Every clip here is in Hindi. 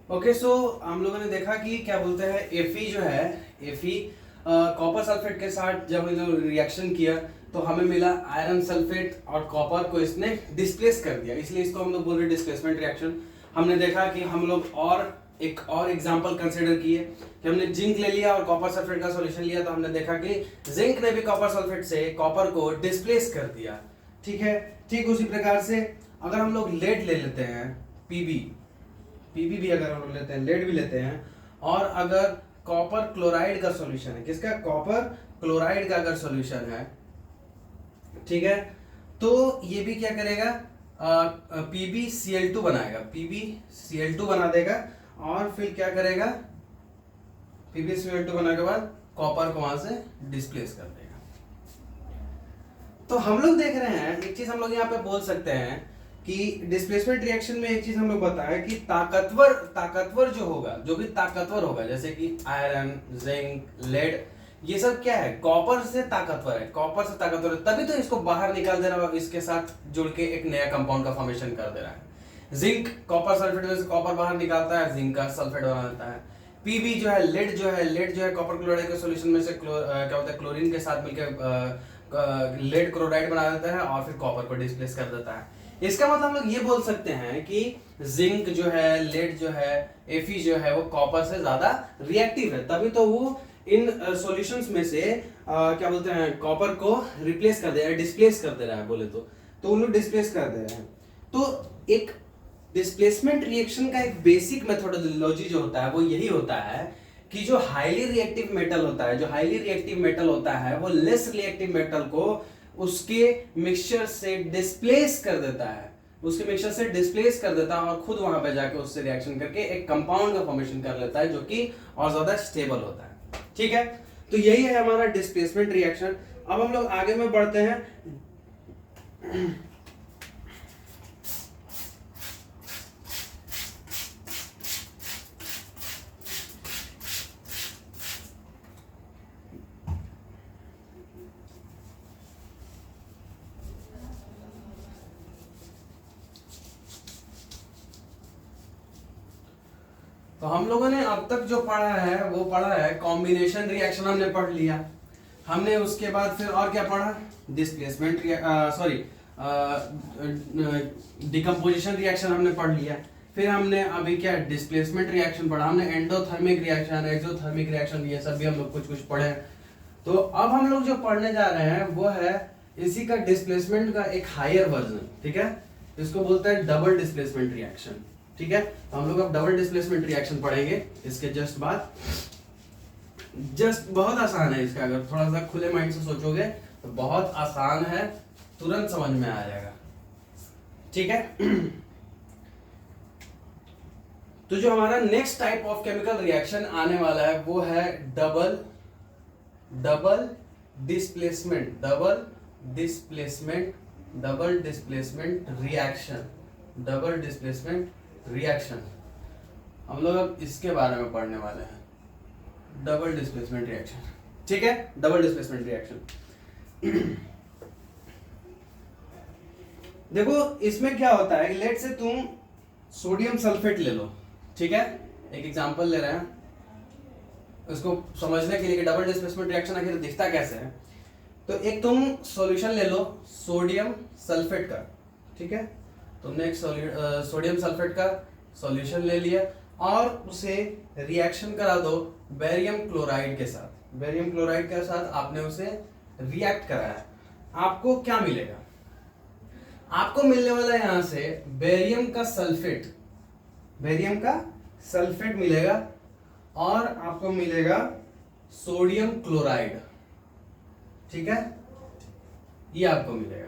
ओके सो हम लोगों ने देखा कि क्या बोलते हैं एफी जो है एफी कॉपर सल्फेट के साथ जब इन लोगों ने रिएक्शन किया तो हमें मिला आयरन सल्फेट और कॉपर को इसने डिस्प्लेस कर दिया, इसलिए इसको हम लोग बोल रहे हैं डिस्प्लेसमेंट रिएक्शन। हमने देखा कि हम लोग एक और एग्जांपल कंसीडर किए कि हमने जिंक ले लिया और कॉपर सल्फेट का सॉल्यूशन लिया, तो हमने देखा कि जिंक ने भी कॉपर सल्फेट से कॉपर को डिस्प्लेस कर दिया। ठीक है, ठीक उसी प्रकार से अगर हम लोग लेड ले लेते हैं, पीबी पीबी भी अगर हम लोग लेते हैं, लेड भी लेते हैं, और अगर कॉपर क्लोराइड का सॉल्यूशन है, किसका, कॉपर क्लोराइड का अगर सॉल्यूशन है, ठीक है, तो ये भी क्या करेगा, PbCl2 बनाएगा, PbCl2 बना देगा और फिर क्या करेगा, PbCl2 बनाने के बाद कॉपर को वहां से डिस्प्लेस कर देगा। तो हम लोग देख रहे हैं एक चीज हम लोग यहाँ पे बोल सकते हैं कि डिस्प्लेसमेंट रिएक्शन में एक चीज हम लोग बताया कि ताकतवर जो होगा, जो भी ताकतवर होगा, जैसे कि आयरन, जिंक, लेड, ये सब क्या है, कॉपर से ताकतवर है, कॉपर से ताकतवर है, तभी तो इसको बाहर निकाल दे रहा है और इसके साथ जुड़ के एक नया कंपाउंड का फॉर्मेशन कर दे रहा है। जिंक कॉपर सल्फेट में से कॉपर बाहर निकालता है, जिंक का सल्फेट बना देता है। पीबी जो है, लेड जो है कॉपर क्लोराइड के सॉल्यूशन में से क्या होता है, क्लोरीन के साथ मिलकर लेड क्लोराइड बना देता है और फिर कॉपर को डिस्प्लेस कर देता है। इसका मतलब हम लोग ये बोल सकते हैं कि जिंक जो है, लेड जो है, एफी जो है, वो कॉपर से ज्यादा रिएक्टिव है, तभी तो वो इन सॉल्यूशंस में से क्या बोलते हैं, कॉपर को रिप्लेस कर दे रहा है, डिस्प्लेस कर दे रहा है, बोले तो उन लोग डिस्प्लेस कर दे रहे हैं। तो एक डिस्प्लेसमेंट रिएक्शन का एक बेसिक मेथोडोलॉजी जो होता है वो यही होता है कि जो हाईली रिएक्टिव मेटल होता है वो लेस रिएक्टिव मेटल को उसके मिक्सचर से डिस्प्लेस कर देता है, और खुद वहां पे जाके उससे रिएक्शन करके एक कंपाउंड का फॉर्मेशन कर लेता है जो कि और ज्यादा स्टेबल होता है। ठीक है, तो यही है हमारा डिस्प्लेसमेंट रिएक्शन। अब हम लोग आगे में बढ़ते हैं। तो हम लोगों ने अब तक जो पढ़ा है वो पढ़ा है कॉम्बिनेशन रिएक्शन, हमने पढ़ लिया। हमने उसके बाद फिर और क्या पढ़ा, डिस्प्लेसमेंट डिकम्पोजिशन रिएक्शन हमने पढ़ लिया। फिर हमने अभी क्या डिस्प्लेसमेंट रिएक्शन पढ़ा, हमने एंडोथर्मिक रिएक्शन, एक्सोथर्मिक रिएक्शन, ये सब भी हम लोग कुछ कुछ पढ़े। तो अब हम लोग जो पढ़ने जा रहे हैं वो है इसी का डिस्प्लेसमेंट का एक हायर वर्जन। ठीक है, इसको बोलते हैं डबल डिस्प्लेसमेंट रिएक्शन। ठीक है, तो हम लोग अब डबल डिस्प्लेसमेंट रिएक्शन पढ़ेंगे इसके जस्ट बाद। बहुत आसान है इसका, अगर थोड़ा सा खुले माइंड से सोचोगे तो बहुत आसान है, तुरंत समझ में आ जाएगा। ठीक है, तो जो हमारा next type of chemical reaction आने वाला है वो है डबल डिस्प्लेसमेंट रिएक्शन। हम लोग अब इसके बारे में पढ़ने वाले हैं, डबल डिस्प्लेसमेंट रिएक्शन। ठीक है, डबल डिस्प्लेसमेंट रिएक्शन। देखो इसमें क्या होता है, लेट से तुम सोडियम सल्फेट ले लो। ठीक है, एक एग्जांपल ले रहे हैं उसको समझने के लिए कि डबल डिस्प्लेसमेंट रिएक्शन आखिर दिखता कैसे है। तो एक तुम सॉल्यूशन ले लो सोडियम सल्फेट का। ठीक है, तुमने एक सोडियम सल्फेट का सॉल्यूशन ले लिया और उसे रिएक्शन करा दो बेरियम क्लोराइड के साथ। आपने उसे रिएक्ट कराया, आपको क्या मिलेगा, आपको मिलने वाला यहां से बेरियम का सल्फेट मिलेगा और आपको मिलेगा सोडियम क्लोराइड। ठीक है, ये आपको मिलेगा।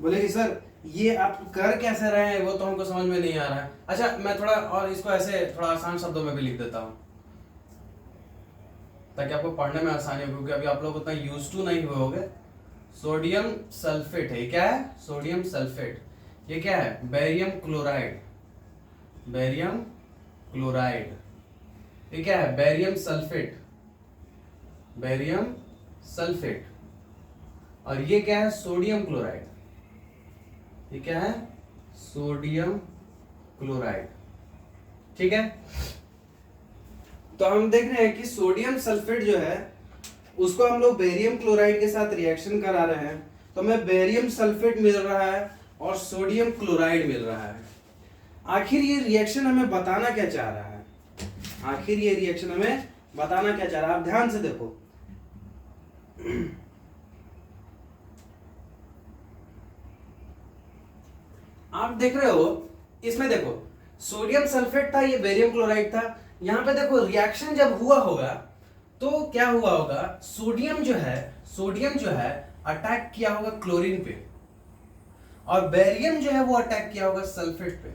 बोले कि सर ये आप कर कैसे रहे हैं, वो तो हमको समझ में नहीं आ रहा है। अच्छा, मैं थोड़ा और इसको ऐसे थोड़ा आसान शब्दों में भी लिख देता हूं ताकि आपको पढ़ने में आसानी हो, क्योंकि अभी आप लोग उतना यूज टू नहीं हुए होंगे। सोडियम सल्फेट है, क्या है, सोडियम सल्फेट। ये क्या है, बेरियम क्लोराइड। ये क्या है, बेरियम सल्फेट। और ये क्या है, सोडियम क्लोराइड। ये क्या है, सोडियम क्लोराइड। ठीक है। तो हम देख रहे हैं कि सोडियम सल्फेट जो है उसको हम लोग बेरियम क्लोराइड के साथ रिएक्शन करा रहे हैं, तो हमें बेरियम सल्फेट मिल रहा है और सोडियम क्लोराइड मिल रहा है। आखिर ये रिएक्शन हमें बताना क्या चाह रहा है, आखिर ये रिएक्शन हमें बताना क्या चाह रहा है, आप ध्यान से देखो। आप देख रहे हो इसमें, देखो सोडियम सल्फेट था, ये बेरियम क्लोराइड था। यहां पे देखो रिएक्शन जब हुआ होगा तो क्या हुआ होगा, सोडियम जो है अटैक किया होगा क्लोरीन पे, और बेरियम जो है वो अटैक किया होगा सल्फेट पे।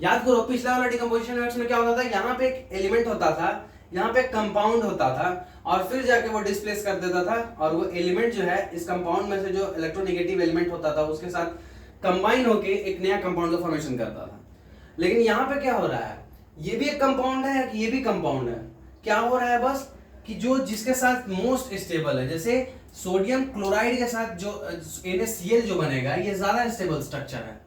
याद करो पिछला वाला डिकम्पोजिशन रिएक्शन में क्या होता था, यहां पे एक एलिमेंट होता था, यहां पे कंपाउंड होता था, और फिर जाके वो डिस्प्लेस कर देता था, और वो एलिमेंट जो है इस कंपाउंड में से जो इलेक्ट्रोनेगेटिव एलिमेंट होता था उसके साथ कंबाइन होके एक नया कंपाउंड का फॉर्मेशन करता था। लेकिन यहाँ पे क्या हो रहा है, ये भी एक कंपाउंड है, ये भी कंपाउंड है। क्या हो रहा है बस कि जो जिसके साथ मोस्ट स्टेबल है, जैसे सोडियम क्लोराइड के साथ जो NaCl जो बनेगा ये ज्यादा स्टेबल स्ट्रक्चर है,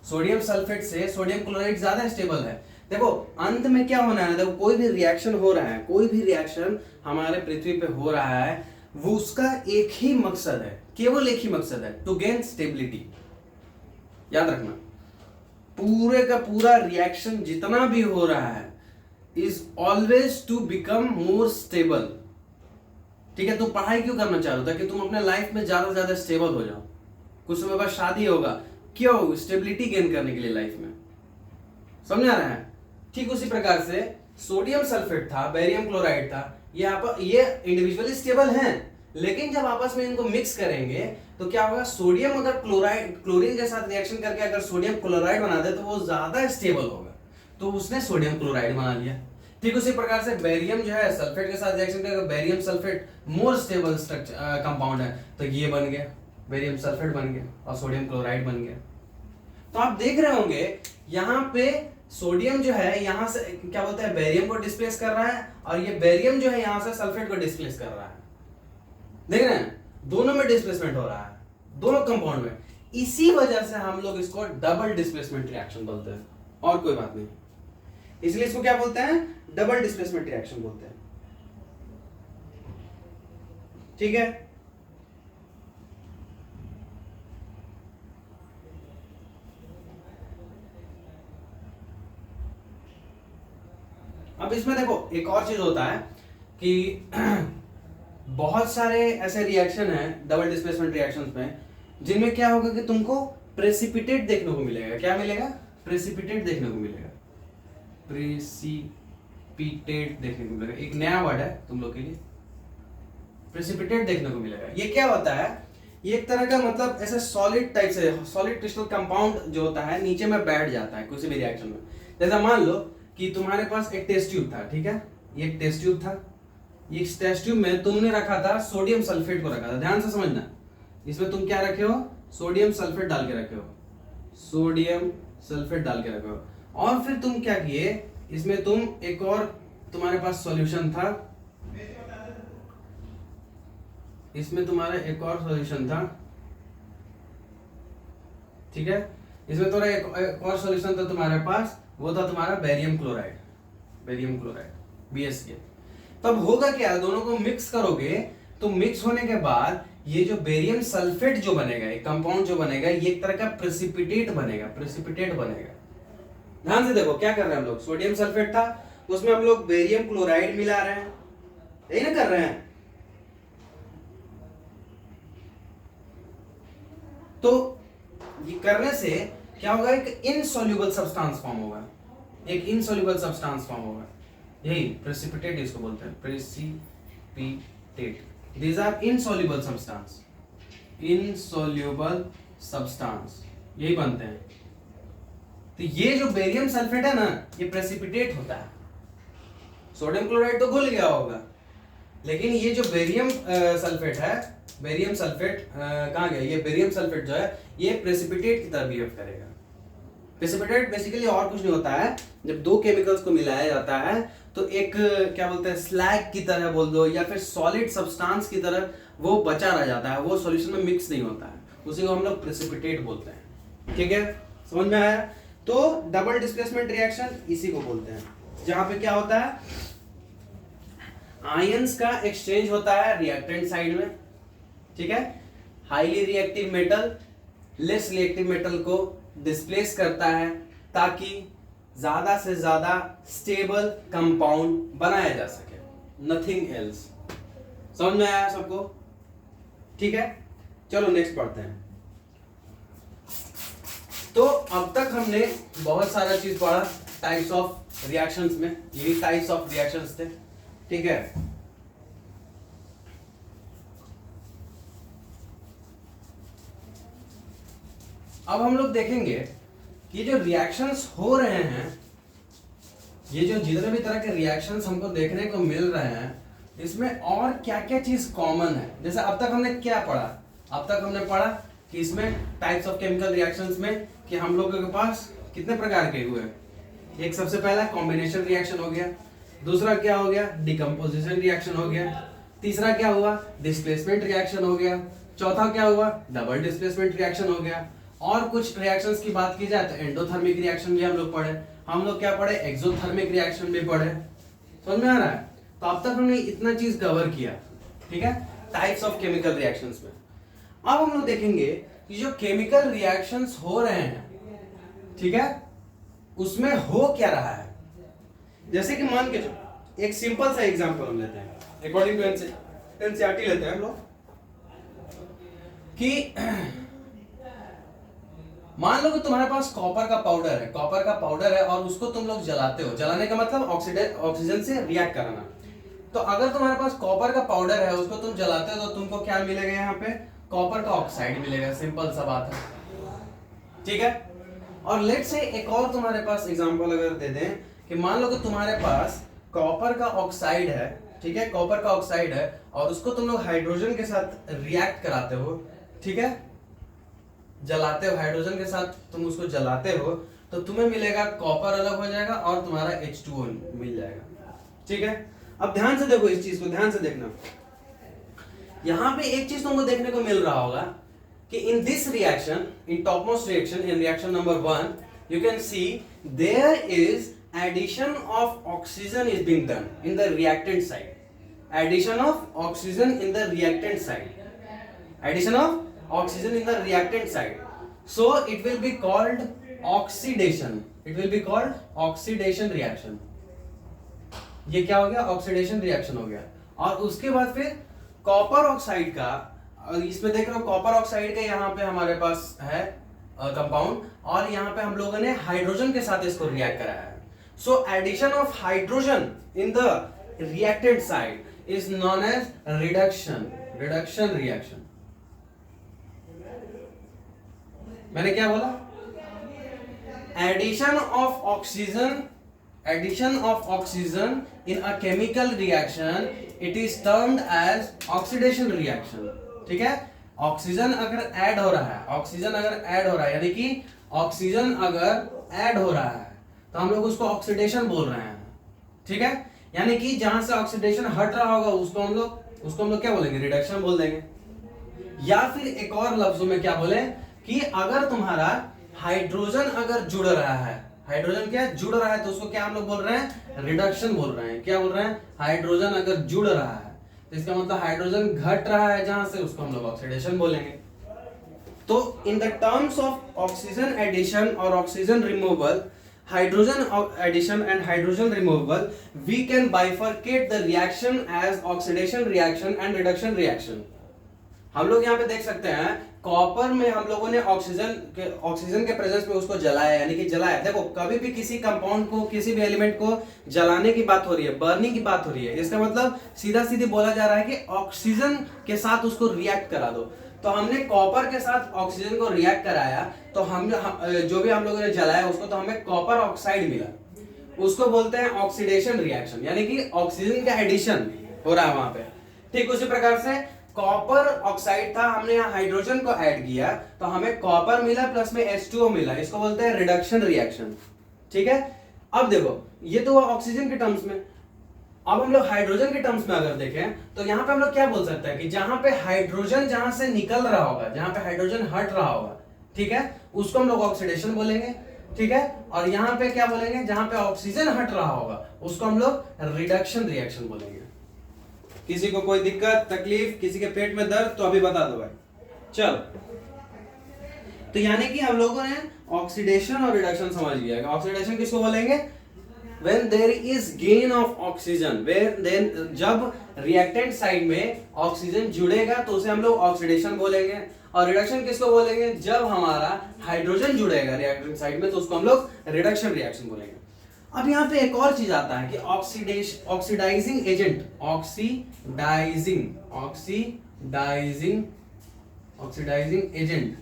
सोडियम सल्फेट से सोडियम क्लोराइड ज्यादा स्टेबल है। देखो अंत में क्या होना है, देखो कोई भी रिएक्शन हो रहा है, कोई भी रिएक्शन हमारे पृथ्वी पे हो रहा है, वो उसका एक ही मकसद है, केवल एक ही मकसद है, टू गेन स्टेबिलिटी। याद रखना, पूरे का पूरा रिएक्शन जितना भी हो रहा है is always to become more stable. ठीक है, तुम पढ़ाई क्यों करना चाह रहे हो, ताकि तुम अपने लाइफ में ज्यादा से ज्यादा स्टेबल हो जाओ। कुछ समय बाद शादी होगा, क्यों, स्टेबिलिटी गेन करने के लिए लाइफ में। समझ आ रहा है। ठीक उसी प्रकार से सोडियम सल्फेट था, बेरियम क्लोराइड था, ये इंडिविजुअली स्टेबल हैं, लेकिन जब आपस में इनको मिक्स करेंगे तो क्या होगा, सोडियम अगर क्लोरीन के साथ रिएक्शन करके अगर सोडियम क्लोराइड बना दे तो वो ज्यादा स्टेबल होगा, तो उसने सोडियम क्लोराइड बना लिया। ठीक उसी प्रकार से बेरियम जो है सल्फेट के साथ रिएक्शन करके barium sulphate more stable structure compound है, तो ये बन गया बेरियम सल्फेट बन गया और सोडियम क्लोराइड बन गया। तो आप देख रहे होंगे यहाँ पे सोडियम जो है यहां से क्या बोलते हैं, बेरियम को डिस्प्लेस कर रहा है, और ये बेरियम जो है यहां से सल्फेट को डिस्प्लेस कर रहा है। देख रहे हैं, दोनों में डिस्प्लेसमेंट हो रहा है, दोनों कंपाउंड में। इसी वजह से हम लोग इसको डबल डिस्प्लेसमेंट रिएक्शन बोलते हैं, और कोई बात नहीं। इसलिए इसको क्या बोलते हैं, डबल डिस्प्लेसमेंट रिएक्शन बोलते हैं। ठीक है, अब इसमें देखो एक और चीज होता है कि बहुत सारे ऐसे रिएक्शन हैं डबल डिस्प्लेसमेंट रिएक्शंस में, जिनमें क्या होगा कि तुमको प्रेसिपिटेट देखने को मिलेगा। क्या मिलेगा, प्रेसिपिटेट देखने को मिलेगा, प्रेसिपिटेट देखने को मिलेगा। एक नया वर्ड है तुम लोग के लिए, प्रेसिपिटेट देखने को मिलेगा। ये क्या होता है, ये एक तरह का मतलब ऐसे सॉलिड टाइप से, सॉलिड क्रिस्टल कंपाउंड जो होता है नीचे में बैठ जाता है किसी भी रिएक्शन में। जैसा मान लो कि तुम्हारे पास एक टेस्ट ट्यूब था, ठीक है, ये एक टेस्ट ट्यूब था, इस टेस्ट ट्यूब में तुमने रखा था सोडियम सल्फेट को रखा था। ध्यान से समझना, इसमें तुम क्या रखे हो, सोडियम सल्फेट डाल के रखे हो, सोडियम सल्फेट डाल के रखे हो, और फिर तुम क्या किए, इसमें तुम एक और तुम्हारे पास सॉल्यूशन था, इसमें तुम्हारा एक और सॉल्यूशन था, ठीक है, इसमें तुम्हारा एक और सॉल्यूशन था तुम्हारे पास, वो था तुम्हारा बेरियम क्लोराइड, BSK। तब होगा क्या, दोनों को मिक्स करोगे तो मिक्स होने के बाद ये जो बेरियम सल्फेट जो बनेगा, ये कंपाउंड जो बनेगा, ये एक तरह का प्रेसिपिटेट बनेगा। ध्यान से देखो क्या कर रहे हैं हम लोग, सोडियम सल्फेट था उसमें हम लोग बेरियम क्लोराइड मिला रहे हैं, यही ना कर रहे हैं। तो ये करने से क्या होगा, एक इनसॉल्युबल सब्सटेंस फॉर्म होगा, यही प्रेसिपिटेट इसको बोलते हैं, precipitate. These are insoluble substance, यही बनते हैं। तो ये जो बेरियम सल्फेट है ना, ये प्रेसिपिटेट होता है। सोडियम क्लोराइड तो घुल गया होगा, लेकिन ये जो बेरियम सल्फेट है, बेरियम सल्फेट कहाँ गया, ये बेरियम सल्फेट जो है ये प्रेसिपिटेट की तरह बिहेव करेगा। प्रेसिपिटेट बेसिकली और कुछ नहीं होता है, जब दो केमिकल्स को मिलाया जाता है तो एक क्या बोलते हैं, स्लैग की तरह बोल दो या फिर सॉलिड सब्सटेंस की तरह वो बचा रह जाता है, वो सॉल्यूशन में मिक्स नहीं होता है, उसी को हम लोग प्रेसिपिटेट बोलते हैं। ठीक है, समझ में आया। तो डबल डिस्प्लेसमेंट रिएक्शन इसी को बोलते हैं, जहां पे क्या होता है, आयंस का एक्सचेंज होता है रिएक्टेंट साइड में, ठीक है। Highly reactive metal less reactive metal को डिस्प्लेस करता है ताकि ज्यादा से ज्यादा स्टेबल कंपाउंड बनाया जा सके, नथिंग एल्स। समझ में आया सबको? ठीक है, चलो नेक्स्ट पढ़ते हैं। तो अब तक हमने बहुत सारा चीज पढ़ा टाइप्स ऑफ रिएक्शंस में, यही टाइप्स ऑफ रिएक्शंस थे, ठीक है। अब हम लोग देखेंगे कि जो रिएक्शंस हो रहे हैं, ये जो जितने भी तरह के रिएक्शंस हमको देखने को मिल रहे हैं, इसमें और क्या क्या चीज कॉमन है। जैसे अब तक हमने क्या पढ़ा, अब तक हमने पढ़ा कि इसमें टाइप्स ऑफ केमिकल रिएक्शंस में कि हम लोगों के पास कितने प्रकार के हुए। एक सबसे पहला कॉम्बिनेशन रिएक्शन हो गया, दूसरा क्या हो गया, डिकम्पोजिशन रिएक्शन हो गया, तीसरा क्या हुआ, डिस्प्लेसमेंट रिएक्शन हो गया, चौथा क्या हुआ, डबल डिस्प्लेसमेंट रिएक्शन हो गया। और कुछ रिएक्शंस की बात की जाए तो एंडोथर्मिक रिएक्शन भी हम लोग पढ़े, हम लोग क्या पढ़े, एक्सोथर्मिक रिएक्शन भी पढ़े। समझ में आ रहा है? तो अब तक हमने इतना चीज कवर किया, ठीक है, टाइप्स ऑफ केमिकल रिएक्शंस में। अब हम लोग देखेंगे कि जो केमिकल रिएक्शंस हो रहे हैं, ठीक है, उसमें हो क्या रहा है। जैसे कि मान के चलो एक सिंपल सा एग्जांपल हम लेते हैं, अकॉर्डिंग टू एनसीईआरटी लेते हैं हम लोग कि मान लो कि तुम्हारे पास कॉपर का पाउडर है, कॉपर का पाउडर है और उसको तुम लोग जलाते हो। जलाने का मतलब ऑक्सीजन से रिएक्ट कराना। तो अगर तुम्हारे पास कॉपर का पाउडर है, उसको तुम जलाते हो तो तुमको क्या मिलेगा, यहाँ पे कॉपर का ऑक्साइड मिलेगा। सिंपल सा बात है, ठीक है। और लेट से एक और तुम्हारे पास एग्जांपल अगर दे दें कि मान लो कि तुम्हारे पास कॉपर का ऑक्साइड है, ठीक है, कॉपर का ऑक्साइड है और उसको तुम लोग हाइड्रोजन के साथ रिएक्ट कराते हो, ठीक है, जलाते हो, हाइड्रोजन के साथ तुम उसको जलाते हो, तो तुम्हें मिलेगा कॉपर अलग हो जाएगा और तुम्हारा H2O मिल जाएगा, ठीक है। अब ध्यान से देखो, इस चीज को ध्यान से देखना। यहां पे एक चीज तुमको देखने को मिल रहा होगा कि in this reaction, in topmost reaction, in reaction number 1, you can see there is addition of oxygen is being done in the reactant side, addition of oxygen in the reactant side, addition of oxygen in the reactant side, so it will be called oxidation, it will be called oxidation reaction। ये क्या हो गया, ऑक्सीडेशन रिएक्शन हो गया। और उसके बाद फिर कॉपर ऑक्साइड का, इसमें देख रहे हो कॉपर ऑक्साइड का यहाँ पे हमारे पास है कंपाउंड, और यहाँ पे हम लोगों ने हाइड्रोजन के साथ इसको रिएक्ट कराया है। So addition of hydrogen in the reactant side is known as reduction reaction. मैंने क्या बोला, addition of oxygen in a chemical reaction, it is termed as oxidation reaction, ठीक है। ऑक्सीजन अगर ऐड हो रहा है, ऑक्सीजन अगर ऐड हो रहा है, यानी कि ऑक्सीजन अगर ऐड हो रहा है तो हम लोग उसको ऑक्सीडेशन बोल रहे हैं, ठीक है। यानी कि जहां से ऑक्सीडेशन हट रहा होगा उसको हम लोग क्या बोलेंगे, रिडक्शन बोल देंगे। या फिर एक और लफ्जों में क्या बोले कि अगर तुम्हारा हाइड्रोजन अगर जुड़ रहा है, हाइड्रोजन क्या जुड़ रहा है, तो उसको क्या हम लोग बोल रहे हैं, रिडक्शन बोल रहे हैं। क्या बोल रहे हैं, हाइड्रोजन अगर जुड़ रहा है तो इसका मतलब हाइड्रोजन घट रहा है जहां से, उसको हम लोग ऑक्सीडेशन बोलेंगे। तो in the terms of oxygen addition और oxygen removal, hydrogen addition and hydrogen removal, we can bifurcate the reaction as oxidation reaction and reduction reaction। हम लोग यहाँ पे देख सकते हैं कॉपर में हम लोगों ने ऑक्सीजन के प्रेजेंस में उसको जलाया, यानी कि जलाया। देखो कभी भी किसी कंपाउंड को, किसी भी एलिमेंट को जलाने की बात हो रही है, बर्निंग की बात हो रही है, इसका मतलब सीधा सीधी बोला जा रहा है कि ऑक्सीजन के साथ उसको रिएक्ट करा दो। तो हमने कॉपर के साथ ऑक्सीजन को रिएक्ट कराया, तो हम जो भी हम लोगों ने जलाया उसको, तो हमें कॉपर ऑक्साइड मिला, उसको बोलते हैं ऑक्सीडेशन रिएक्शन, यानी कि ऑक्सीजन का एडिशन हो रहा है वहां पे। ठीक उसी प्रकार से कॉपर ऑक्साइड था, हमने यहाँ हाइड्रोजन को ऐड किया तो हमें कॉपर मिला प्लस में H2O मिला, इसको बोलते हैं रिडक्शन रिएक्शन, ठीक है। अब देखो ये तो हुआ ऑक्सीजन के टर्म्स में। अब हम लोग हाइड्रोजन के टर्म्स में अगर देखें तो यहाँ पे हम लोग क्या बोल सकते हैं कि जहां पे हाइड्रोजन जहां से निकल रहा होगा, जहां पे हाइड्रोजन हट रहा होगा, ठीक है, उसको हम लोग ऑक्सीडेशन बोलेंगे, ठीक है। और यहाँ पे क्या बोलेंगे, जहां पे ऑक्सीजन हट रहा होगा उसको हम लोग रिडक्शन रिएक्शन बोलेंगे। किसी को कोई दिक्कत तकलीफ, किसी के पेट में दर्द तो अभी बता दो भाई। चल, तो यानी कि हम लोगों ने ऑक्सीडेशन और रिडक्शन समझ लिया। ऑक्सीडेशन किसको बोलेंगे, when there is gain of oxygen, where then जब रिएक्टेंट साइड में ऑक्सीजन जुड़ेगा तो उसे हम लोग ऑक्सीडेशन बोलेंगे। और रिडक्शन किसको बोलेंगे, जब हमारा हाइड्रोजन जुड़ेगा रिएक्टेंट साइड में तो उसको हम लोग रिडक्शन रिएक्शन बोलेंगे। अब यहाँ पे एक और चीज आता है कि ऑक्सीडाइजिंग एजेंट, ऑक्सीडाइजिंग एजेंट,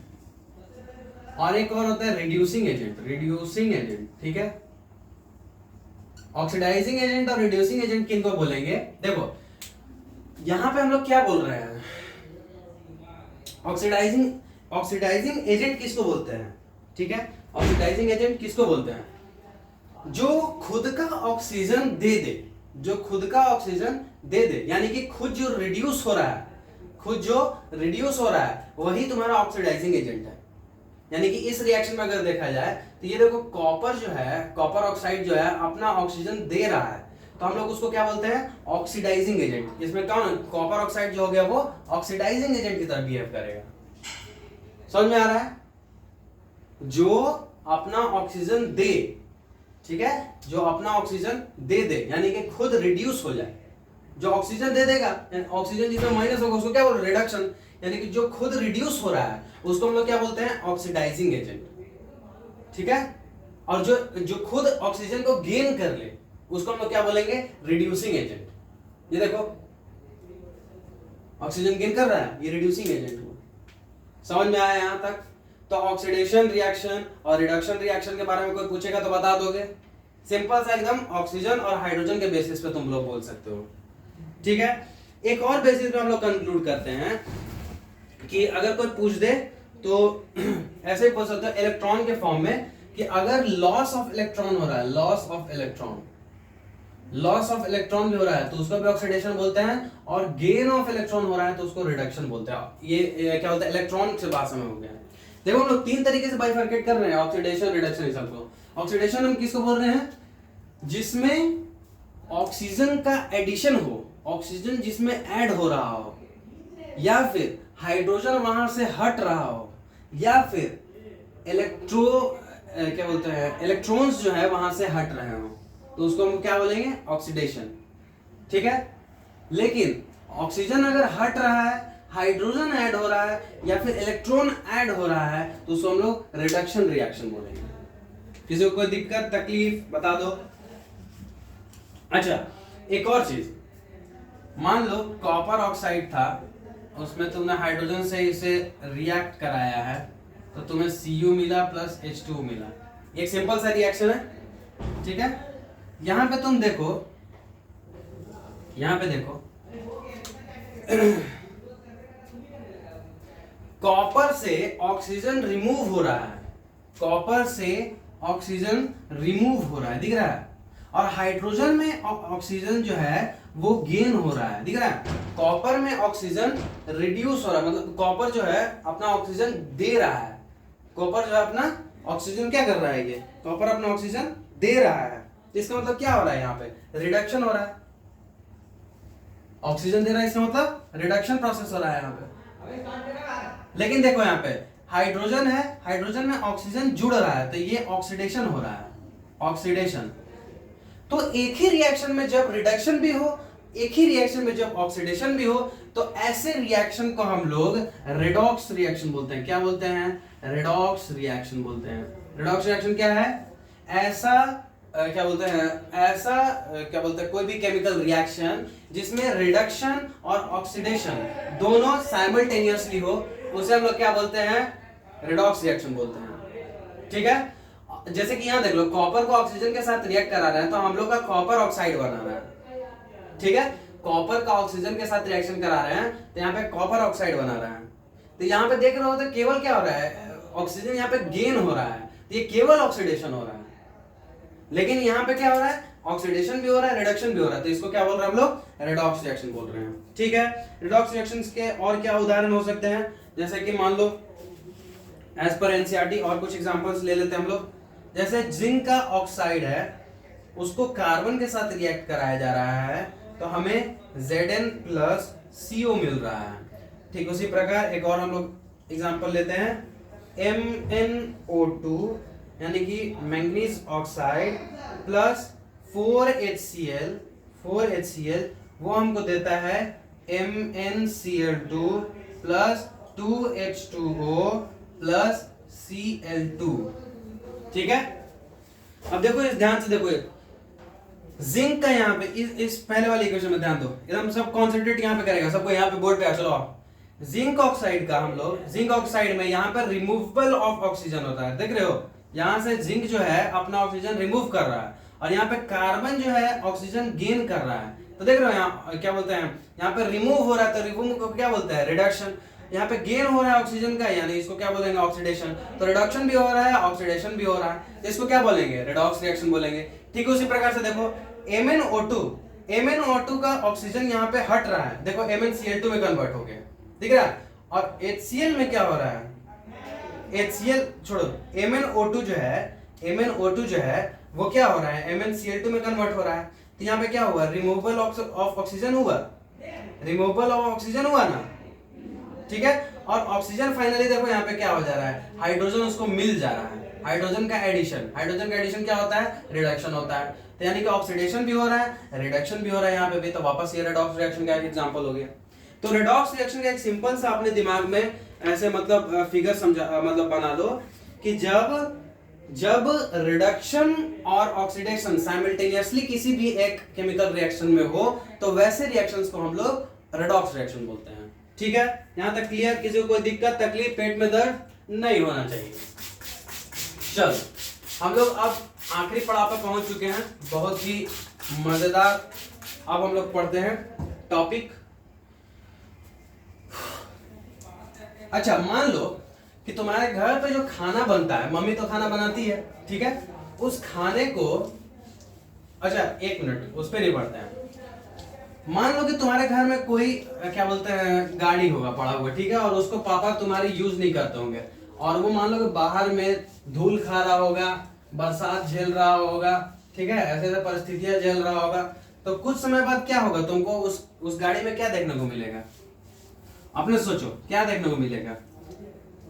और एक और होता है रिड्यूसिंग एजेंट, ठीक है। ऑक्सीडाइजिंग एजेंट और रिड्यूसिंग एजेंट किनको बोलेंगे, देखो यहां पे हम लोग क्या बोल रहे हैं, ऑक्सीडाइजिंग एजेंट किसको बोलते हैं, ठीक है। ऑक्सीडाइजिंग एजेंट किसको बोलते हैं, जो खुद का ऑक्सीजन दे दे, यानी कि खुद जो रिड्यूस हो रहा है वही तुम्हारा ऑक्सीडाइजिंग एजेंट है। यानी कि इस रिएक्शन में अगर देखा जाए तो ये देखो कॉपर ऑक्साइड जो है अपना ऑक्सीजन दे रहा है, तो हम लोग उसको क्या बोलते हैं, ऑक्सीडाइजिंग एजेंट। इसमें कौन, कॉपर ऑक्साइड जो हो गया वो ऑक्सीडाइजिंग एजेंट की तरह बिहेव करेगा। समझ में आ रहा है, जो अपना ऑक्सीजन दे, ठीक है, जो अपना ऑक्सीजन दे यानी कि खुद रिड्यूस हो जाए। जो ऑक्सीजन दे देगा, ऑक्सीजन जिसमें माइनस होगा उसको क्या बोल, रिडक्शन, यानी कि जो खुद रिड्यूस हो रहा है उसको हम लोग क्या बोलते हैं, ऑक्सीडाइजिंग एजेंट, ठीक है। और जो खुद ऑक्सीजन को गेन कर ले उसको हम लोग क्या बोलेंगे, रिड्यूसिंग एजेंट। ये देखो ऑक्सीजन गेन कर रहा है, ये रिड्यूसिंग एजेंट हुआ। समझ में आया यहां तक। तो ऑक्सीडेशन रिएक्शन और रिडक्शन रिएक्शन के बारे में कोई पूछेगा तो बता दोगे, सिंपल सा एकदम, ऑक्सीजन और हाइड्रोजन के बेसिस पे तुम लोग बोल सकते हो, ठीक है। एक और बेसिस पे हम लोग कंक्लूड करते हैं कि अगर कोई पूछ दे तो ऐसे ही पूछ सकते हो इलेक्ट्रॉन के फॉर्म में, कि अगर लॉस ऑफ इलेक्ट्रॉन हो रहा है, लॉस ऑफ इलेक्ट्रॉन भी हो रहा है तो उसको भी ऑक्सीडेशन बोलते हैं, और गेन ऑफ इलेक्ट्रॉन हो रहा है तो उसको रिडक्शन बोलते हैं। ये क्या होता है, इलेक्ट्रॉन से भाषा में हो गया। देखो हम लोग तीन तरीके से बाइफरकेट कर रहे हैं, ऑक्सीडेशन, रिडक्शन, इस सबको। ऑक्सीडेशन हम किसको बोल रहे हैं, जिसमें ऑक्सीजन का एडिशन हो, ऑक्सीजन जिसमें ऐड हो रहा हो, या फिर हाइड्रोजन वहां से हट रहा हो, या फिर इलेक्ट्रॉन्स जो है वहां से हट रहे हो, तो उसको हम क्या बोलेंगे, ऑक्सीडेशन, ठीक है। लेकिन ऑक्सीजन अगर हट रहा है, हाइड्रोजन ऐड हो रहा है, या फिर इलेक्ट्रॉन ऐड हो रहा है तो उसको हम लोग रिडक्शन रिएक्शन बोलेंगे। किसी को कोई दिक्कत तकलीफ बता दो। अच्छा, एक और चीज, मान लो कॉपर ऑक्साइड था, उसमें तुमने हाइड्रोजन से इसे रिएक्ट कराया है तो तुम्हें Cu मिला प्लस H2 मिला। एक सिंपल सा रिएक्शन है, ठीक है। यहां पे तुम देखो, कॉपर से ऑक्सीजन रिमूव हो रहा है, दिख रहा है। और हाइड्रोजन में ऑक्सीजन जो है वो गेन हो रहा है, दिख रहा है। कॉपर में ऑक्सीजन रिड्यूस हो रहा है, मतलब कॉपर जो है अपना ऑक्सीजन दे रहा है, कॉपर जो है अपना ऑक्सीजन क्या कर रहा है, ये कॉपर अपना ऑक्सीजन दे रहा है। तो इसका मतलब क्या हो रहा है, यहाँ पे रिडक्शन हो रहा है। ऑक्सीजन दे रहा है इसका मतलब रिडक्शन प्रोसेस हो रहा है यहाँ पे। लेकिन देखो यहाँ पे हाइड्रोजन है, हाइड्रोजन में ऑक्सीजन जुड़ रहा है तो ये ऑक्सीडेशन हो रहा है, ऑक्सीडेशन। तो एक ही रिएक्शन में जब रिडक्शन भी हो, एक ही रिएक्शन में जब ऑक्सीडेशन भी हो, तो ऐसे रिएक्शन को हम लोग रेडॉक्स रिएक्शन बोलते हैं। क्या बोलते हैं, रेडॉक्स रिएक्शन बोलते हैं। रेडॉक्स रिएक्शन क्या है, ऐसा क्या बोलते हैं, कोई भी केमिकल रिएक्शन जिसमें रिडक्शन और ऑक्सीडेशन दोनों साइमल्टेनियसली हो, उसे हम लोग क्या बोलते हैं, रेडॉक्स रिएक्शन बोलते हैं, ठीक है। जैसे कि यहाँ देख लो, कॉपर को ऑक्सीजन के साथ रिएक्ट करा रहे हैं तो हम लोग का कॉपर ऑक्साइड बना रहा है, ठीक है। कॉपर का ऑक्सीजन के साथ रिएक्शन करा रहे हैं तो यहाँ पे कॉपर ऑक्साइड बना रहा है। तो यहाँ पे देख रहे हो तो केवल क्या हो रहा है, ऑक्सीजन यहाँ पे गेन हो रहा है, तो ये केवल ऑक्सीडेशन हो रहा है। लेकिन यहाँ पे क्या हो रहा है, ऑक्सीडेशन भी हो रहा है, रिडक्शन भी हो रहा है, तो इसको क्या बोल रहे हैं हम लोग, रेडॉक्स रिएक्शन बोल रहे हैं, ठीक है। रेडॉक्स रिएक्शंस के और क्या उदाहरण हो सकते हैं, जैसे कि मान लो एज पर एनसीईआरटी और कुछ एग्जांपल्स ले लेते हैं हम लोग। जैसे जिंक का ऑक्साइड है, उसको कार्बन के साथ रिएक्ट कराया जा रहा है तो हमें Zn प्लस CO मिल रहा है। ठीक उसी प्रकार एक और हम लोग एग्जांपल लेते हैं, MnO2 यानी कि मैंगनीज ऑक्साइड प्लस 4HCl वो हमको देता है MnCl2 plus 2H2O plus Cl2। ठीक है, अब देखो इस ध्यान से देखो, जिंक का यहाँ पे इस पहले वाले इक्वेशन में ध्यान दो, एकदम सब कॉन्सेंट्रेट यहाँ पे करेगा, सबको यहाँ पे बोर्ड पे चलो आप। जिंक ऑक्साइड का हम लोग, जिंक ऑक्साइड में यहाँ पर रिमूवल ऑफ ऑक्सीजन होता है, देख रहे हो, यहाँ से जिंक जो है अपना ऑक्सीजन रिमूव कर रहा है और यहाँ पे कार्बन जो है ऑक्सीजन गेन कर रहा है। तो देख रहे हो यहाँ क्या बोलते हैं, यहाँ पे रिमूव हो रहा है तो रिमूव को क्या बोलते हैं, रिडक्शन। यहाँ पे गेन हो रहा है ऑक्सीजन का, यानी इसको क्या बोलेंगे, ऑक्सीडेशन। तो रिडक्शन भी हो रहा है, ऑक्सीडेशन भी हो रहा है, तो इसको क्या बोलेंगे, रेडॉक्स रिएक्शन बोलेंगे। ठीक है, उसी प्रकार से देखो MnO2 का ऑक्सीजन यहाँ पे हट रहा है, देखो MnCl2 में कन्वर्ट हो गया, दिख रहा है। और HCl में क्या हो रहा है, HCl छोड़ो, MnO2 जो है वो क्या हो रहा है, MnCl2 में कन्वर्ट हो रहा है। तो यहाँ पे क्या हुआ, रिमूवल ऑफ ऑक्सीजन हुआ ना, ठीक है। और ऑक्सीजन फाइनली देखो यहाँ पे क्या हो जा रहा है, हाइड्रोजन उसको मिल जा रहा है, हाइड्रोजन का एडिशन क्या होता है, रिडक्शन होता है। तो यानी कि ऑक्सीडेशन भी हो रहा है, रिडक्शन भी हो रहा है यहाँ पे भी। तो वापस ये रेडॉक्स रिएक्शन का एक एग्जांपल हो गया। तो रेडॉक्स रिएक्शन का एक सिंपल सा अपने दिमाग में ऐसे मतलब फिगर समझा, मतलब बना लो कि जब रिडक्शन और ऑक्सीडेशन साइमल्टेनियसली किसी भी एक केमिकल रिएक्शन में हो तो वैसे रिएक्शंस को हम लोग रेडॉक्स रिएक्शन बोलते हैं। ठीक है, यहां तक क्लियर, किसी को कोई दिक्कत तकलीफ पेट में दर्द नहीं होना चाहिए। चल हम लोग अब आखिरी पड़ाव पर पहुंच चुके हैं, बहुत ही मजेदार। अब हम लोग पढ़ते हैं टॉपिक। अच्छा, मान लो कि तुम्हारे घर पे जो खाना बनता है, मम्मी तो खाना बनाती है, ठीक है, उस खाने को, अच्छा एक मिनट उस पर नहीं पढ़ते हैं। मान लो कि तुम्हारे घर में कोई क्या बोलते हैं गाड़ी होगा पड़ा हुआ, ठीक है, और उसको पापा तुम्हारी यूज नहीं करते होंगे, और वो मान लो कि बाहर में धूल खा रहा होगा, बरसात झेल रहा होगा, ठीक है, ऐसे ऐसे परिस्थितियां झेल रहा होगा। तो कुछ समय बाद क्या होगा, तुमको उस गाड़ी में क्या देखने को मिलेगा, अपने सोचो क्या देखने को मिलेगा।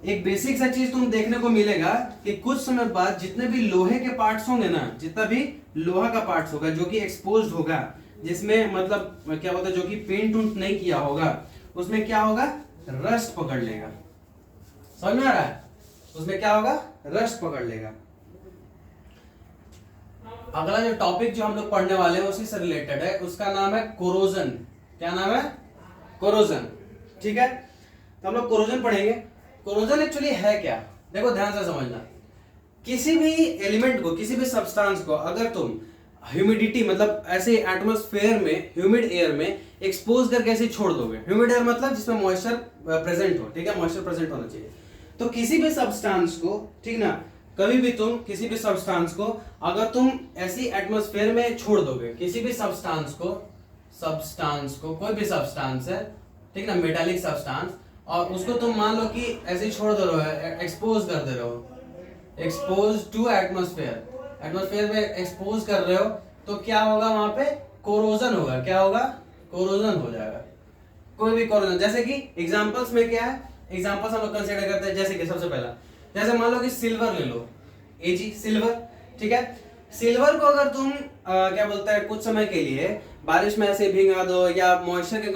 एक बेसिक सा चीज तुम देखने को मिलेगा कि कुछ समय बाद जितने भी लोहे के पार्ट्स होंगे ना, जितना भी लोहा का पार्ट्स होगा जो कि एक्सपोज्ड होगा, जिसमें मतलब क्या बोलते हैं, जो कि पेंट उंट नहीं किया होगा, उसमें क्या होगा, रस्ट पकड़ लेगा। समझ में आ रहा है, उसमें क्या होगा, रस्ट पकड़ लेगा। अगला जो टॉपिक जो हम लोग पढ़ने वाले हैं उसी से रिलेटेड है, उसका नाम है कोरोजन। क्या नाम है, कोरोजन। ठीक है, तो हम लोग कोरोजन पढ़ेंगे। कोरोजन एक्चुअली है क्या, देखो ध्यान से समझना। किसी भी एलिमेंट को, किसी भी सब्सटेंस को अगर तुम ह्यूमिडिटी मतलब ऐसे एटमॉस्फेयर में, ह्यूमिड एयर में एक्सपोज करके ऐसे छोड़ दोगे, ह्यूमिड एयर मतलब जिसमें मॉइस्चर प्रेजेंट हो, ठीक है, मॉइस्चर प्रेजेंट होना चाहिए। तो किसी भी सब्सटेंस को, ठीक ना, कभी भी तुम किसी भी सब्सटेंस को अगर तुम ऐसी एटमॉस्फेयर में छोड़ दोगे, किसी भी सब्सटेंस को कोई भी सब्सटेंस है, ठीक ना, मेटालिक सब्सटेंस, और उसको तुम मान लो कि ऐसे छोड़ दे रहे हो, एक्सपोज कर दे रहे हो, एक्सपोज टू एटमॉस्फेयर, एटमॉस्फेयर में एक्सपोज कर रहे हो, तो क्या होगा, वहां पे कोरोजन होगा। क्या होगा, कोरोजन हो जाएगा, कोई भी कोरोजन। जैसे कि एग्जांपल्स में क्या है, एग्जांपल्स हम लोग कंसीडर करते हैं, जैसे कि सबसे पहला, जैसे मान लो कि सिल्वर ले लो, Ag सिल्वर, ठीक है, सिल्वर को अगर तुम क्या बोलते हैं कुछ समय के लिए बारिश में ऐसे भिगा दो या मॉइस्चर के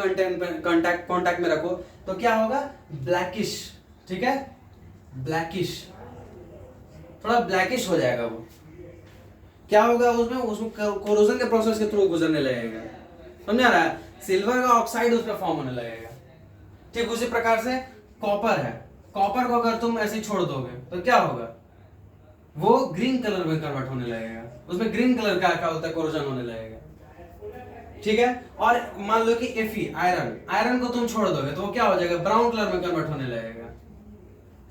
कांटेक्ट में रखो, तो क्या होगा, ब्लैकिश, ठीक है, ब्लैकिश, थोड़ा ब्लैकिश हो जाएगा वो। क्या होगा, उसमें कोरोजन के प्रोसेस के थ्रू गुजरने लगेगा। समझ आ रहा है, सिल्वर का ऑक्साइड उस पर फॉर्म होने लगेगा। ठीक उसी प्रकार से कॉपर है, कॉपर को अगर तुम ऐसे छोड़ दोगे तो क्या होगा, वो ग्रीन कलर में कन्वर्ट होने लगेगा, उसमें ग्रीन कलर का क्या होता है, कोरोजन होने लगेगा। ठीक है, और मान लो कि Fe आयरन को तुम छोड़ दोगे तो वो क्या हो जाएगा, ब्राउन कलर में कन्वर्ट होने लगेगा।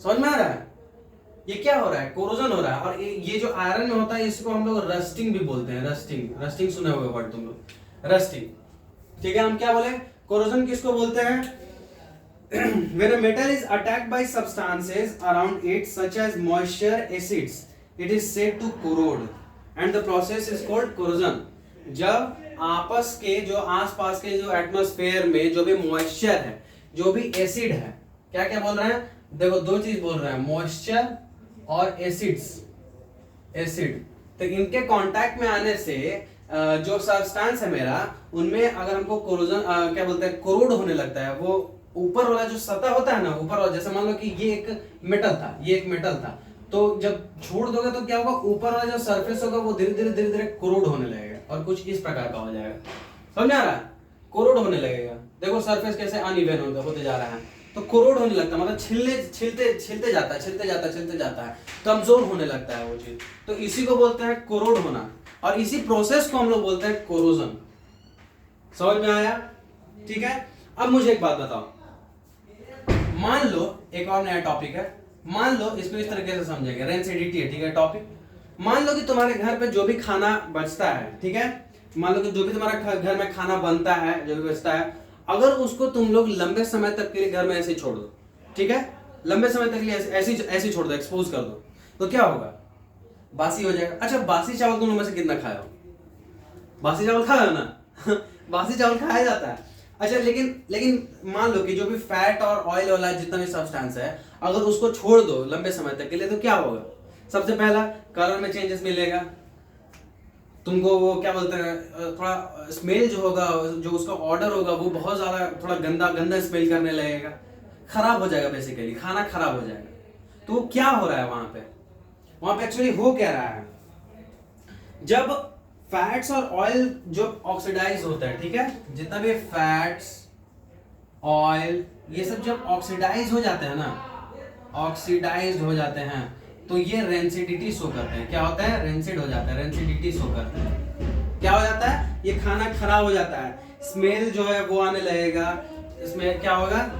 समझ में आ रहा है, ये क्या हो रहा है, कोरोजन हो रहा है। और ये जो आयरन में होता है इसको हम लोग रस्टिंग भी बोलते हैं, रस्टिंग सुने होंगे वर्ड तुम लोग, रस्टिंग। ठीक है, हम क्या बोले, कोरोजन किसको बोलते हैं, when a metal is attacked by substances around it such as moisture, acids it is said to corrode and the process is called corrosion. जब आपस के जो आसपास के जो एटमॉस्फेयर में जो भी मॉइस्चर है, जो भी एसिड है, क्या क्या बोल रहे हैं, देखो दो चीज बोल रहे हैं, मॉइस्चर और एसिड्स, एसिड, तो इनके कांटेक्ट में आने से जो सब्सटेंस है मेरा, उनमें अगर हमको कोरोजन क्या बोलते हैं, कोरोड होने लगता है, वो ऊपर वाला जो सतह होता है ना, ऊपर वाला, जैसे मान लो कि ये एक मेटल था, ये एक मेटल था, तो जब छोड़ दोगे तो क्या होगा, ऊपर वाला जो सरफेस होगा वो धीरे धीरे धीरे धीरे कोरोड होने लगेगा और कुछ इस प्रकार का हो जाएगा। समझ आ रहा है? कोरोड होने लगेगा। देखो सरफेस कैसे अनइवन होते जा रहा है, तो कोरोड होने लगता है, मतलब छिलते जाता है, कमजोर होने लगता है वो चीज, तो इसी को बोलते हैं कोरोड होना, और इसी प्रोसेस को हम लोग बोलते हैं कोरोजन। समझ में आया? ठीक है। अब मुझे एक बात बताओ, मान लो एक और नया टॉपिक है, मान लो इसको इस तरीके से समझेंगे, रेंसिडिटी है, ठीक है टॉपिक। मान लो कि तुम्हारे घर पे जो भी खाना बचता है, ठीक है, मान लो कि जो भी तुम्हारा घर में खाना बनता है, जो भी बचता है, अगर उसको तुम लोग लंबे समय तक के लिए घर में ऐसे छोड़ दो, ठीक है, लंबे समय तक के लिए ऐसे छोड़ दो, एक्सपोज कर दो, तो क्या होगा, बासी हो जाएगा। अच्छा, बासी चावल तुम लोग में से कितना खाए हो? बासी चावल खाया हो ना? बासी चावल खाया जाता है। अच्छा, लेकिन मान लो कि जो भी फैट और ऑयल वाला जितना भी सब्सटेंस है, अगर उसको छोड़ दो लंबे समय तक के लिए, तो क्या होगा? सबसे पहला कलर में चेंजेस मिलेगा तुमको, वो क्या बोलते हैं, थोड़ा स्मेल जो होगा, जो उसका ऑर्डर होगा वो बहुत ज्यादा थोड़ा गंदा स्मेल करने लगेगा, खराब हो जाएगा, बेसिकली खाना खराब हो जाएगा। तो क्या हो रहा है वहां पे एक्चुअली हो क्या रहा है, जब फैट्स और ऑयल जो ऑक्सीडाइज होता है, ठीक है, जितना भी फैट्स ऑयल ये सब जब ऑक्सीडाइज हो जाते हैं ना, ऑक्सीडाइज हो जाते हैं, तो ये रेंसिडिटी शो करते हैं। क्या होता है? रेंसिड हो जाता है, रेंसिडिटी शो करते हैं। क्या हो जाता है? ये खाना खराब हो जाता है, स्मेल जो है वो आने लगेगा, इसमें क्या होगा,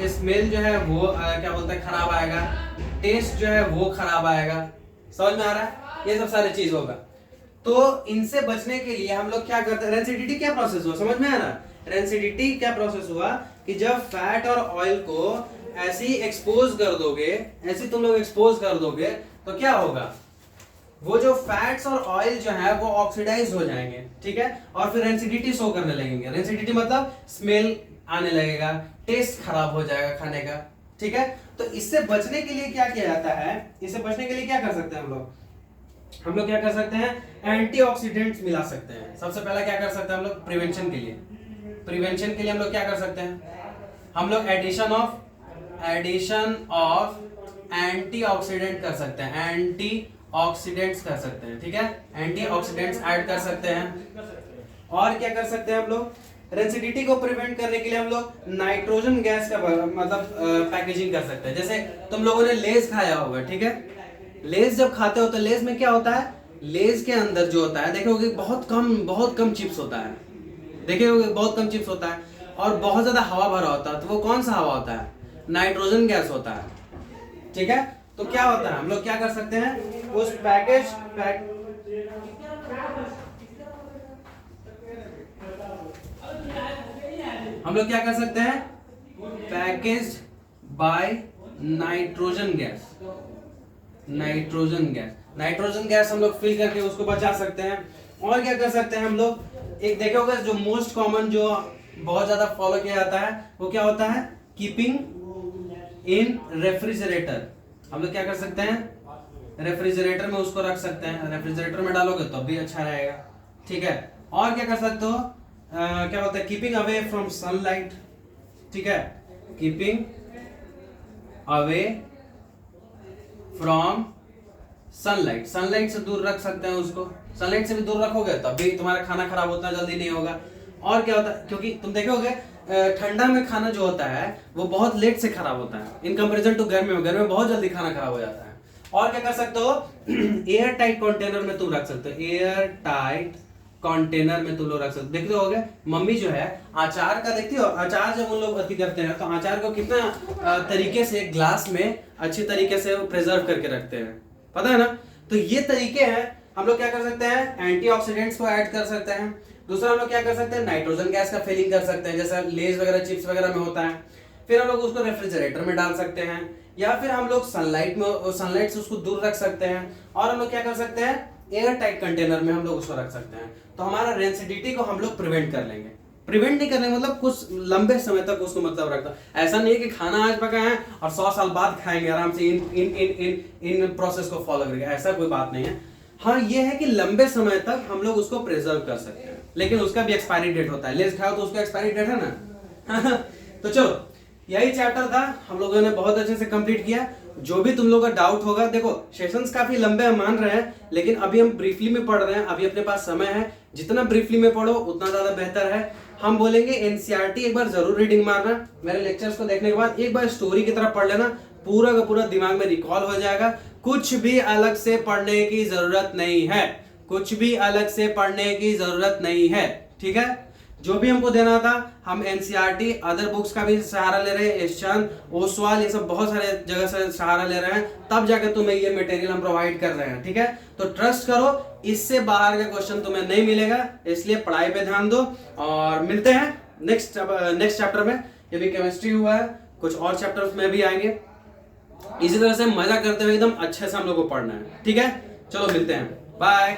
स्मेल जो है वो क्या बोलते हैं, खराब आएगा, टेस्ट जो है वो खराब आएगा। समझ में आ रहा है? ये सब सारी चीज होगा। तो इनसे बचने के लिए हम लोग क्या करते हैं, रेंसिडिटी क्या प्रोसेस हुआ, समझ में आ रहा है? रेंसिडिटी क्या प्रोसेस हुआ कि जब फैट और ऑयल को ऐसे ही एक्सपोज कर दोगे, ऐसे तुम लोग एक्सपोज कर दोगे, तो क्या होगा, वो जो फैट्स और ऑयल जो है वो ऑक्सीडाइज हो जाएंगे, ठीक है, और फिर रेंसिडिटी शो करने लगेंगे। रेंसिडिटी मतलब स्मेल आने लगेगा, टेस्ट खराब हो जाएगा खाने का, ठीक है। तो इससे बचने के लिए क्या किया जाता है, इससे बचने के लिए क्या कर सकते हैं हम लोग क्या कर सकते हैं, एंटीऑक्सीडेंट्स मिला सकते हैं। सबसे पहला क्या कर सकते हैं हम लोग, प्रिवेंशन के लिए हम लोग क्या कर सकते हैं, हम लोग एडिशन ऑफ एंटीऑक्सीडेंट कर सकते हैं, एंटीऑक्सीडेंट्स कर सकते हैं, ठीक है, एंटीऑक्सीडेंट्स ऐड कर सकते हैं। और क्या कर सकते हैं हम लोग, रेंसिडिटी को प्रिवेंट करने के लिए हम लोग नाइट्रोजन गैस का मतलब पैकेजिंग कर सकते हैं। जैसे तुम लोगों ने लेज खाया होगा, ठीक है, लेज जब खाते हो तो लेज में क्या होता है, लेज के अंदर जो होता है देखोगे बहुत कम चिप्स होता है, देखोगे बहुत कम चिप्स होता है, और बहुत ज्यादा हवा भरा होता है। तो वो कौन सा हवा होता है, नाइट्रोजन गैस होता है, ठीक है। तो क्या होता है, हम लोग क्या कर सकते हैं, उस हम लोग क्या कर सकते हैं, पैकेज्ड बाय नाइट्रोजन गैस हम लोग फिल करके उसको बचा सकते हैं। और क्या कर सकते हैं हम लोग, एक देखे होगा जो मोस्ट कॉमन जो बहुत ज्यादा फॉलो किया जाता है वो क्या होता है, कीपिंग इन रेफ्रिजरेटर। हम लोग क्या कर सकते हैं, रेफ्रिजरेटर में उसको रख सकते हैं, रेफ्रिजरेटर में डालोगे तो भी अच्छा रहेगा, ठीक है। और क्या कर सकते हो, क्या बोलते हैं, कीपिंग अवे फ्रॉम सनलाइट, ठीक है, कीपिंग अवे फ्रॉम सनलाइट से दूर रख सकते हैं उसको, सनलाइट से भी दूर रखोगे तब भी तुम्हारा खाना खराब उतना जल्दी नहीं होगा। और क्या होता है, क्योंकि तुम देखोगे ठंडा में खाना जो होता है वो बहुत लेट से खराब होता है इन कंपैरिजन टू गर्मी में बहुत जल्दी खाना खराब हो जाता है। और क्या कर सकते हो, एयर टाइट कंटेनर में तुम रख सकते हो, एयर टाइट कंटेनर में तुम लोग रख सकते हो। देखते होगे मम्मी जो है अचार का, देखती हो अचार जब उन लोग अति करते हैं तो अचार को कितना तरीके से ग्लास में अच्छी तरीके से प्रिजर्व करके रखते हैं, पता है ना। तो ये तरीके हैं, हम लोग क्या कर सकते हैं, एंटीऑक्सीडेंट्स को ऐड कर सकते हैं। दूसरा हम लोग क्या कर सकते हैं, नाइट्रोजन गैस का फिलिंग कर सकते हैं, जैसा लेज वगैरह चिप्स वगैरह में होता है। फिर हम लोग उसको रेफ्रिजरेटर में डाल सकते हैं, या फिर हम लोग सनलाइट से उसको दूर रख सकते हैं, और हम लोग क्या कर सकते हैं, एयर टाइट कंटेनर में हम लोग उसको रख सकते हैं। तो हमारा रेंसिडिटी को हम लोग प्रिवेंट कर लेंगे। प्रिवेंट नहीं करने मतलब कुछ लंबे समय तक उसको मतलब रखता, ऐसा नहीं है कि खाना आज पका है और 100 साल बाद खाएंगे आराम से, इन इन इन इन इन प्रोसेस को फॉलो करके, ऐसा कोई बात नहीं है। हाँ ये है कि लंबे समय तक हम लोग उसको प्रिजर्व कर सकते हैं, लेकिन उसका भी एक्सपायरी डेट होता है। लेस खाओ तो उसका एक्सपायरी डेट है ना। तो चलो यही चैप्टर था, हम लोगों ने बहुत अच्छे से कंप्लीट किया। जो भी तुम लोग का डाउट होगा, देखो सेशंस काफी लंबे हम मान रहे हैं, लेकिन अभी हम ब्रीफली में पढ़ रहे हैं, अभी अपने पास समय है, जितना ब्रीफली में पढ़ो उतना ज्यादा बेहतर है। हम बोलेंगे एनसीईआरटी एक बार जरूर रीडिंग मारना, मेरे लेक्चर्स को देखने के बाद एक बार स्टोरी की तरह पढ़ लेना, पूरा का पूरा दिमाग में रिकॉल हो जाएगा। कुछ भी अलग से पढ़ने की जरूरत नहीं है, कुछ भी अलग से पढ़ने की जरूरत नहीं है, ठीक है। जो भी हमको देना था, हम एनसीईआरटी अदर बुक्स का भी सहारा ले रहे हैं, एशियन, ओसवाल, ये सब बहुत सारे जगह से सहारा ले रहे हैं, तब जाकर तुम्हें ये मटेरियल हम प्रोवाइड कर रहे हैं, ठीक है। तो ट्रस्ट करो, इससे बाहर का क्वेश्चन तुम्हें नहीं मिलेगा, इसलिए पढ़ाई पे ध्यान दो। और मिलते हैं नेक्स्ट चैप्टर में। ये भी केमिस्ट्री हुआ है, कुछ और चैप्टर्स में भी आएंगे। इसी तरह से मजा करते हुए एकदम अच्छे से हम लोग को पढ़ना है, ठीक है। चलो मिलते हैं, बाय।